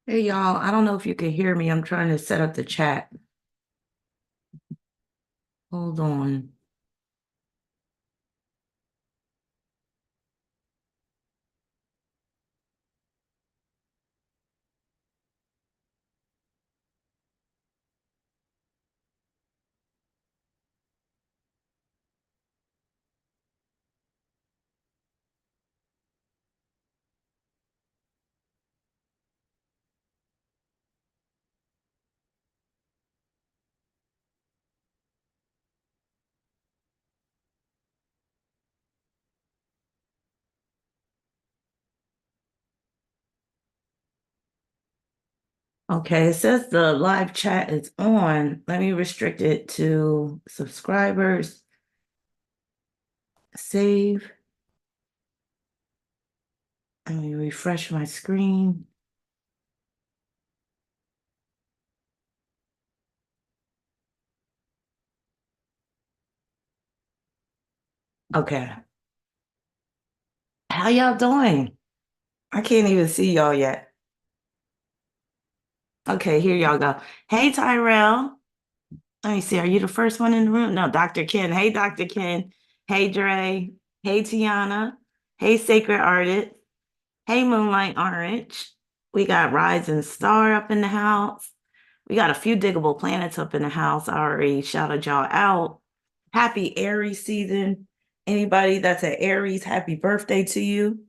Hey y'all, I don't know if you can hear me. I'm trying to set up the chat. Hold on. Okay, it says the live chat is on. Let me restrict it to subscribers. Save. Let me refresh my screen. Okay. How y'all doing? I can't even see y'all yet. Okay, here y'all go. Hey, Tyrell. Let me see. Are you the first one in the room? No, Dr. Ken. Hey, Dr. Ken. Hey, Dre. Hey, Tiana. Hey, Sacred Artist. Hey, Moonlight Orange. We got Rising Star up in the house. We got a few diggable planets up in the house. I already shouted y'all out. Happy Aries season. Anybody that's an Aries, happy birthday to you.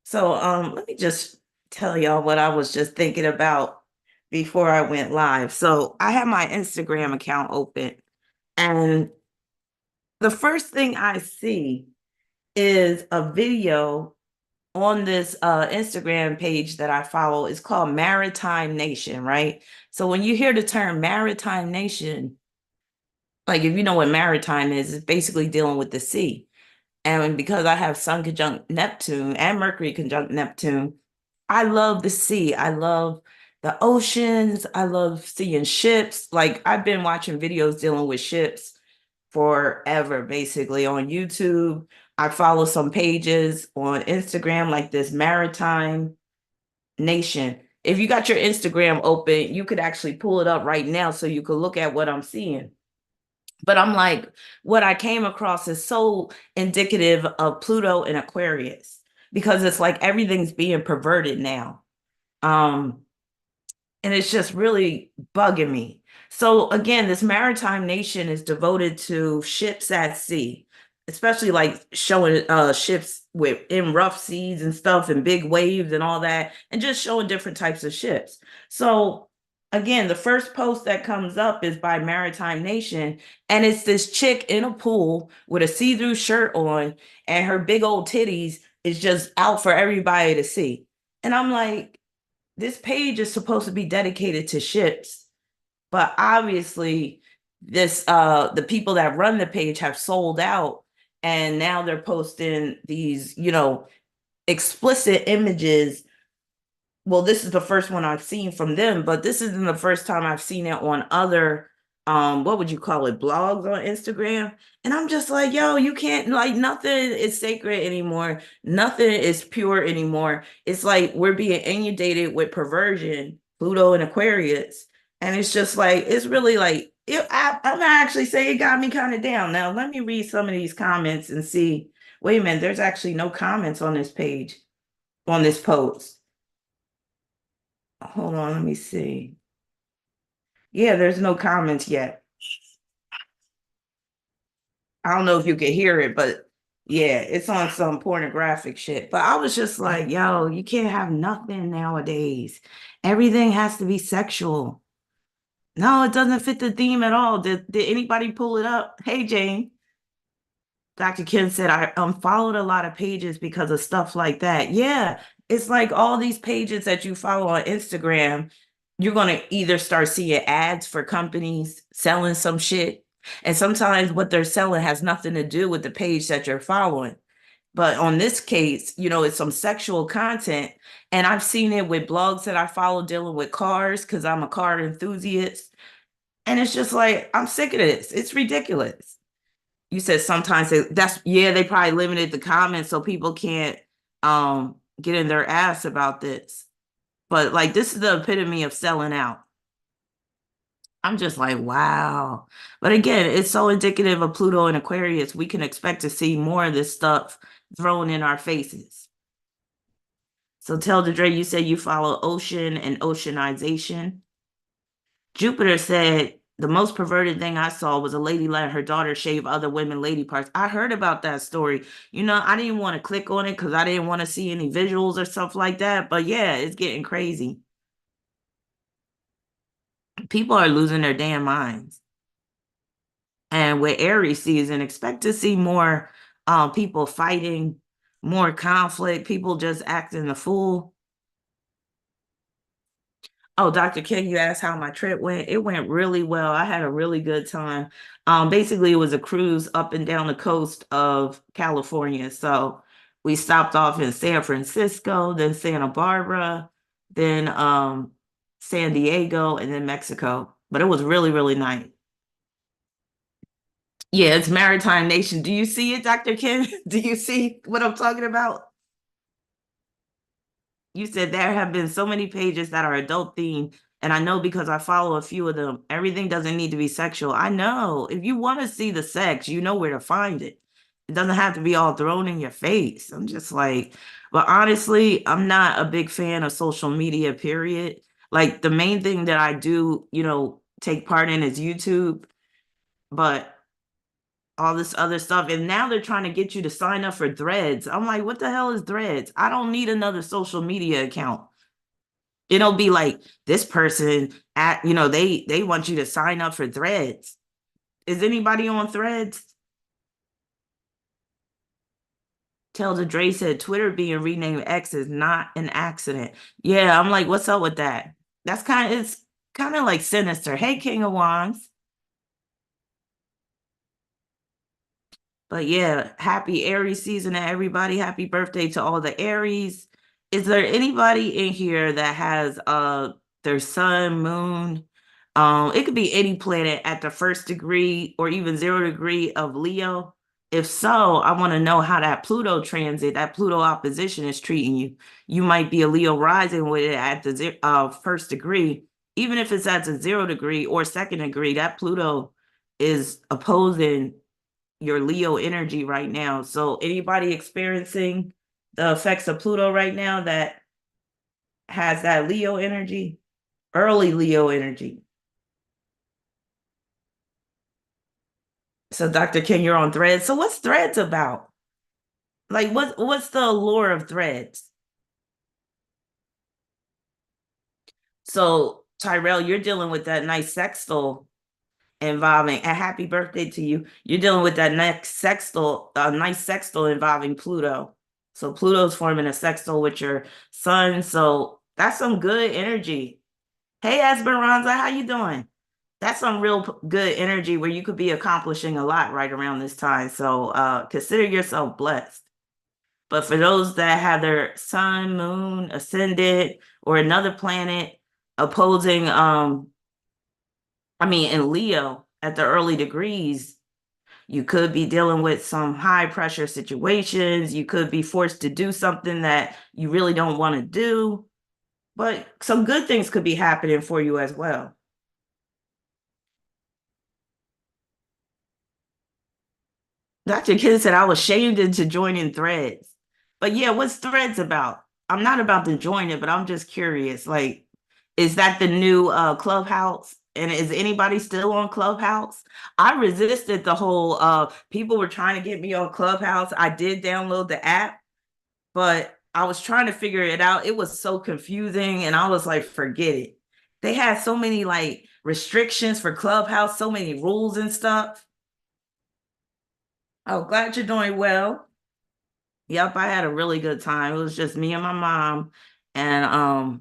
So let me just tell y'all what I was just thinking about before I went live. So I have my Instagram account open, and the first thing I see is a video on this Instagram page that I follow. It's called Maritime Nation, right? So when you hear the term Maritime Nation, like if you know what maritime is, it's basically dealing with the sea. And because I have Sun conjunct Neptune and Mercury conjunct Neptune, I love the sea. I love the oceans. I love seeing ships. Like I've been watching videos dealing with ships forever, basically on YouTube. I follow some pages on Instagram, like this Maritime Nation. If you got your Instagram open, you could actually pull it up right now so you could look at what I'm seeing. But I'm like, what I came across is so indicative of Pluto and Aquarius because it's like everything's being perverted now. Um, and it's just really bugging me. So again, this maritime nation is devoted to ships at sea, especially like showing ships with in rough seas and stuff and big waves and all that, and just showing different types of ships. So again, the first post that comes up is by Maritime Nation, and it's this chick in a pool with a see-through shirt on, and her big old titties is just out for everybody to see. And I'm like, this page is supposed to be dedicated to ships, but obviously this the people that run the page have sold out, and now they're posting these, explicit images. Well, this is the first one I've seen from them, but this isn't the first time I've seen it on other what would you call it, blogs on Instagram. And I'm just like, yo, you can't, like, nothing is sacred anymore. Nothing is pure anymore. It's like we're being inundated with perversion, Pluto and Aquarius. And it's just like, it's really like I'm gonna actually say it got me kind of down. Now let me read some of these comments and see. Wait a minute, there's actually no comments on this page, on this post. Hold on, let me see. Yeah, there's no comments yet. I don't know if you can hear it, but yeah, it's on some pornographic shit. But I was just like, yo, you can't have nothing nowadays. Everything has to be sexual. No, it doesn't fit the theme at all. Did anybody pull it up? Hey, Jane. Dr. Ken said I unfollowed a lot of pages because of stuff like that. Yeah, it's like all these pages that you follow on Instagram, you're going to either start seeing ads for companies selling some shit. And sometimes what they're selling has nothing to do with the page that you're following. But on this case, it's some sexual content. And I've seen it with blogs that I follow dealing with cars because I'm a car enthusiast. And it's just like, I'm sick of this. It's ridiculous. You said sometimes they probably limited the comments so people can't get in their ass about this. But like this is the epitome of selling out. I'm just like, wow. But again, it's so indicative of Pluto and Aquarius. We can expect to see more of this stuff thrown in our faces. So tell Dre, you said you follow ocean and oceanization. Jupiter said the most perverted thing I saw was a lady letting her daughter shave other women lady parts. I heard about that story. I didn't want to click on it because I didn't want to see any visuals or stuff like that. But yeah, it's getting crazy. People are losing their damn minds. And with Aries season, expect to see more people fighting, more conflict, people just acting the fool. Oh, Dr. King, you asked how my trip went. It went really well. I had a really good time. Basically, it was a cruise up and down the coast of California. So we stopped off in San Francisco, then Santa Barbara, then San Diego, and then Mexico. But it was really, really nice. Yeah, it's Maritime Nation. Do you see it, Dr. Ken? Do you see what I'm talking about? You said there have been so many pages that are adult themed, and I know because I follow a few of them. Everything doesn't need to be sexual. I know. If you want to see the sex, you know where to find it. It doesn't have to be all thrown in your face. I'm just like, but honestly, I'm not a big fan of social media, period. Like the main thing that I do, take part in is YouTube, but all this other stuff. And now they're trying to get you to sign up for threads. I'm like, what the hell is threads? I don't need another social media account. It'll be like this person they want you to sign up for threads. Is anybody on threads? Tell the Dre said Twitter being renamed X is not an accident. Yeah, I'm like, what's up with that? It's kind of like sinister. Hey, King of Wands. But yeah, happy Aries season to everybody. Happy birthday to all the Aries. Is there anybody in here that has their sun, moon? It could be any planet at the first degree or even 0 degree of Leo. If so, I want to know how that Pluto transit, that Pluto opposition is treating you. You might be a Leo rising with it at the first degree. Even if it's at the 0 degree or second degree, that Pluto is opposing your Leo energy right now. So anybody experiencing the effects of Pluto right now that has that Leo energy, early Leo energy. So Dr. Ken, you're on Threads. So what's Threads about? Like what's the allure of Threads? So Tyrell, you're dealing with that nice sextile involving a happy birthday to you. You're dealing with that next sextile, a nice sextile involving Pluto. So Pluto's forming a sextile with your sun. So that's some good energy. Hey Esperanza, how you doing? That's some real good energy where you could be accomplishing a lot right around this time. So consider yourself blessed. But for those that have their sun, moon, ascendant, or another planet opposing in Leo at the early degrees, you could be dealing with some high pressure situations. You could be forced to do something that you really don't want to do, but some good things could be happening for you as well. Dr. Kidd said I was shamed into joining Threads. But yeah, what's Threads about? I'm not about to join it, but I'm just curious. Like, is that the new Clubhouse? And is anybody still on Clubhouse? I resisted the whole people were trying to get me on Clubhouse. I did download the app, but I was trying to figure it out. It was so confusing, and I was like, forget it. They had so many like restrictions for Clubhouse, so many rules and stuff. Oh, glad you're doing well. Yep, I had a really good time. It was just me and my mom, and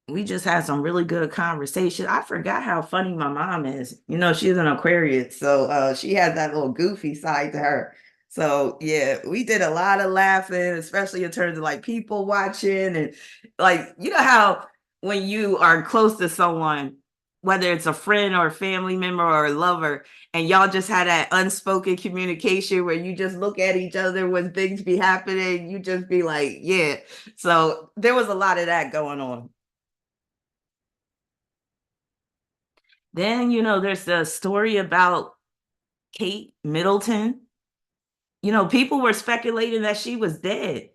we just had some really good conversation. I forgot how funny my mom is. She's an Aquarius, so she has that little goofy side to her. So yeah, we did a lot of laughing, especially in terms of like people watching and like how when you are close to someone, whether it's a friend or a family member or a lover, and y'all just had that unspoken communication where you just look at each other when things be happening, you just be like, yeah. So there was a lot of that going on. Then, there's the story about Kate Middleton. People were speculating that she was dead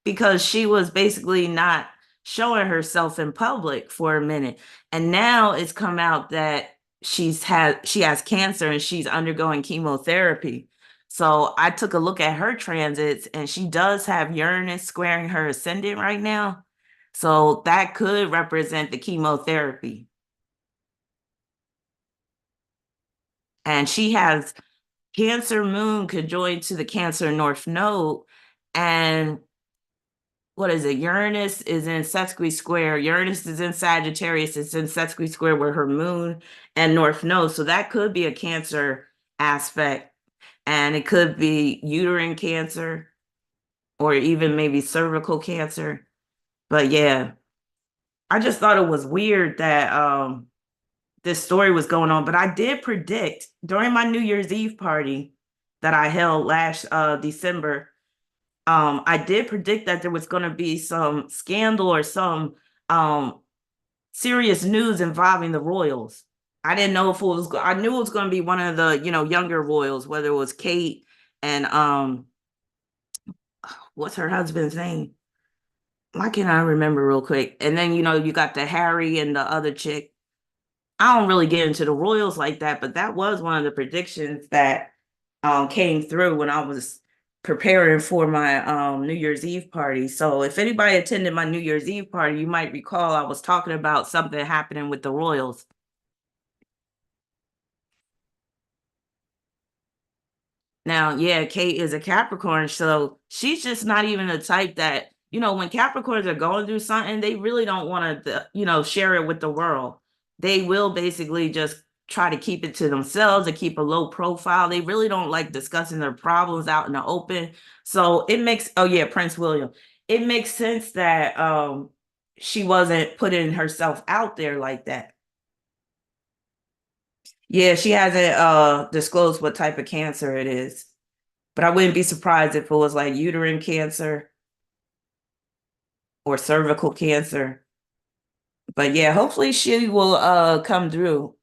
because she was basically not showing herself in public for a minute. And now it's come out that she has cancer and she's undergoing chemotherapy. So I took a look at her transits and she does have Uranus squaring her ascendant right now. So that could represent the chemotherapy. And she has Cancer moon conjoined to the Cancer North Node. And what is it? Uranus is in Sesqui square. Uranus is in Sagittarius. It's in Sesqui square with her moon and North Node. So that could be a Cancer aspect. And it could be uterine cancer or even maybe cervical cancer. But yeah, I just thought it was weird that this story was going on. But I did predict during my New Year's Eve party that I held last December. I did predict that there was going to be some scandal or some um, serious news involving the royals. I didn't know if it was. I knew it was going to be one of the younger royals, whether it was Kate and what's her husband's name? Why can't I remember real quick? And then you got the Harry and the other chick. I don't really get into the royals like that, but that was one of the predictions that came through when I was preparing for my New Year's Eve party. So if anybody attended my New Year's Eve party, you might recall I was talking about something happening with the royals. Now, yeah, Kate is a Capricorn, so she's just not even the type that, when Capricorns are going through something, they really don't want to, share it with the world. They will basically just try to keep it to themselves and keep a low profile. They really don't like discussing their problems out in the open. So it makes, oh yeah, Prince William. It makes sense that she wasn't putting herself out there like that. Yeah, she hasn't disclosed what type of cancer it is. But I wouldn't be surprised if it was like uterine cancer or cervical cancer. But yeah, hopefully she will come through.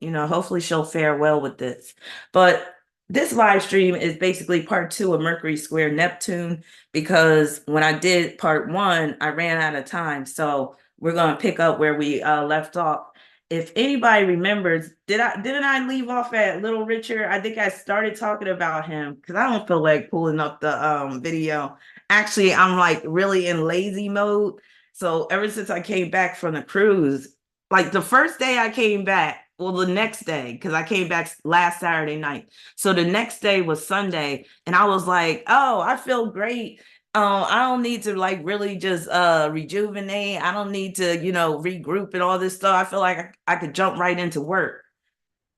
Hopefully she'll fare well with this. But this live stream is basically part two of Mercury square Neptune because when I did part one, I ran out of time. So we're gonna pick up where we left off. If anybody remembers, didn't I leave off at Little Richard? I think I started talking about him because I don't feel like pulling up the video. Actually, I'm like really in lazy mode. So ever since I came back from the cruise, like the first day I came back, well, the next day, because I came back last Saturday night. So the next day was Sunday, and I was like, oh, I feel great. I don't need to like really just rejuvenate. I don't need to, regroup and all this stuff. I feel like I could jump right into work.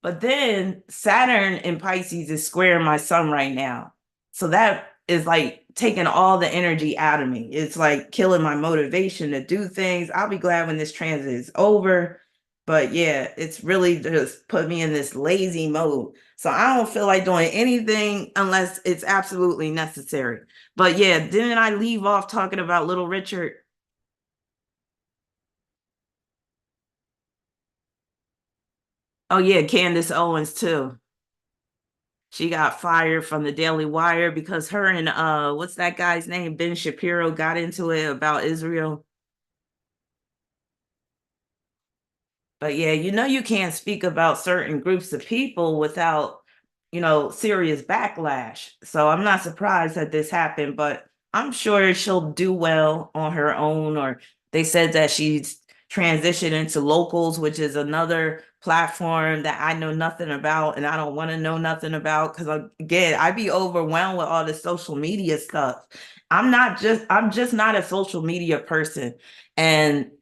But then Saturn in Pisces is squaring my sun right now. So that is like taking all the energy out of me. It's like killing my motivation to do things. I'll be glad when this transit is over. But yeah, it's really just put me in this lazy mode. So I don't feel like doing anything unless it's absolutely necessary. But yeah, didn't I leave off talking about Little Richard? Oh yeah, Candace Owens too. She got fired from the Daily Wire because her and what's that guy's name? Ben Shapiro got into it about Israel. But yeah, you can't speak about certain groups of people without, serious backlash. So I'm not surprised that this happened, but I'm sure she'll do well on her own. Or they said that transition into locals, which is another platform that I know nothing about and I don't want to know nothing about because again, I be overwhelmed with all this social media stuff. I'm just not a social media person. And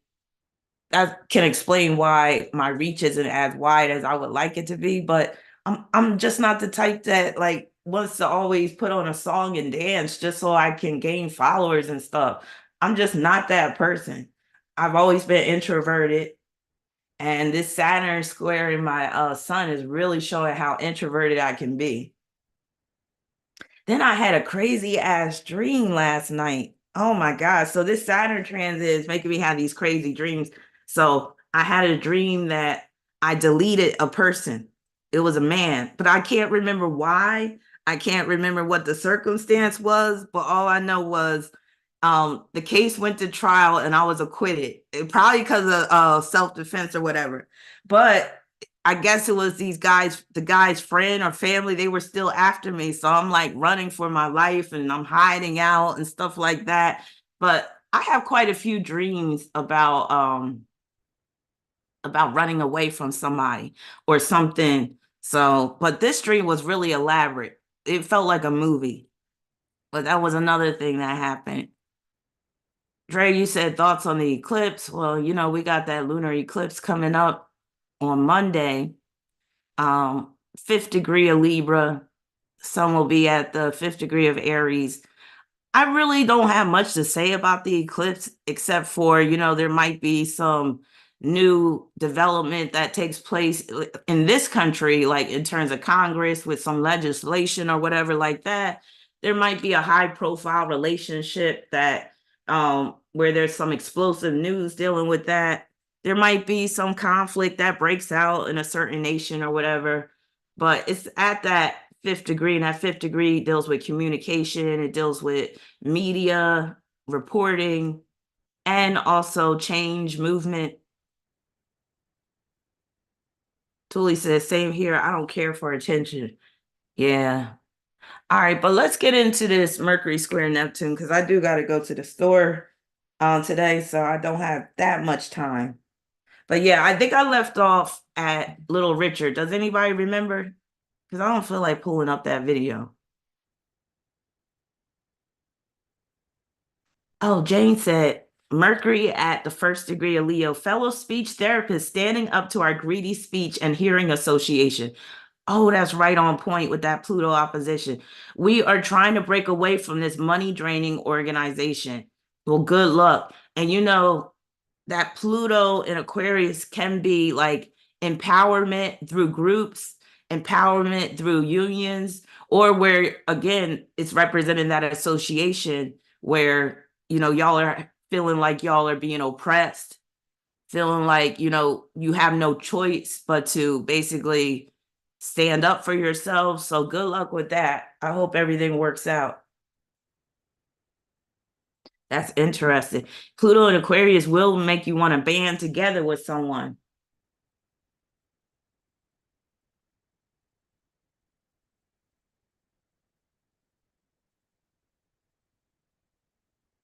that can explain why my reach isn't as wide as I would like it to be, but I'm just not the type that like wants to always put on a song and dance just so I can gain followers and stuff. I'm just not that person. I've always been introverted, and this Saturn square in my sun is really showing how introverted I can be. Then I had a crazy ass dream last night. Oh my God. So this Saturn transit is making me have these crazy dreams. So I had a dream that I deleted a person. It was a man, but I can't remember why. I can't remember what the circumstance was, but all I know was the case went to trial and I was acquitted. Probably because of self-defense or whatever. But I guess it was these guys, the guy's friend or family, they were still after me. So I'm like running for my life and I'm hiding out and stuff like that. But I have quite a few dreams about running away from somebody or something. So, but this dream was really elaborate. It felt like a movie. But that was another thing that happened. Dre, you said thoughts on the eclipse. Well, we got that lunar eclipse coming up on Monday. Fifth degree of Libra. Sun will be at the fifth degree of Aries. I really don't have much to say about the eclipse, except for, there might be some new development that takes place in this country, like in terms of Congress with some legislation or whatever like that. There might be a high profile relationship that where there's some explosive news dealing with that. There might be some conflict that breaks out in a certain nation or whatever, but it's at that fifth degree, and that fifth degree deals with communication, it deals with media reporting, and also change movement. Tuli says, same here. I don't care for attention. Yeah. All right, but let's get into this Mercury square Neptune because I do got to go to the store today, so I don't have that much time. But yeah, I think I left off at Little Richard. Does anybody remember? Because I don't feel like pulling up that video. Oh, Jane said, Mercury at the first degree of Leo, fellow speech therapist standing up to our greedy speech and hearing association. Oh, that's right on point with that Pluto opposition. We are trying to break away from this money draining organization. Well, good luck. And that Pluto in Aquarius can be like empowerment through groups, empowerment through unions, or where again it's representing that association where y'all are feeling like y'all are being oppressed, feeling like you have no choice but to basically stand up for yourselves. So good luck with that. I hope everything works out. That's interesting. Pluto and Aquarius will make you want to band together with someone.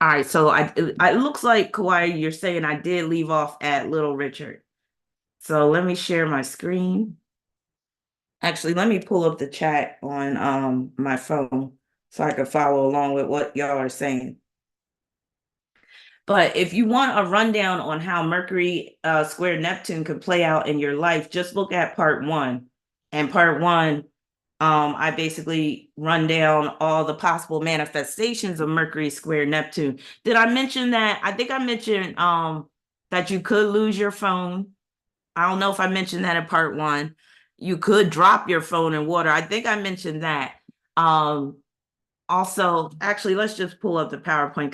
All right, so it looks like Kawhi, you're saying I did leave off at Little Richard. So let me share my screen. Actually, let me pull up the chat on my phone so I can follow along with what y'all are saying. But if you want a rundown on how Mercury square Neptune could play out in your life, just look at part one. And part one, I basically run down all the possible manifestations of Mercury square Neptune. Did I mention that? I think I mentioned that you could lose your phone. I don't know if I mentioned that in part one. You could drop your phone in water. I think I mentioned that. Also, actually, let's just pull up the PowerPoint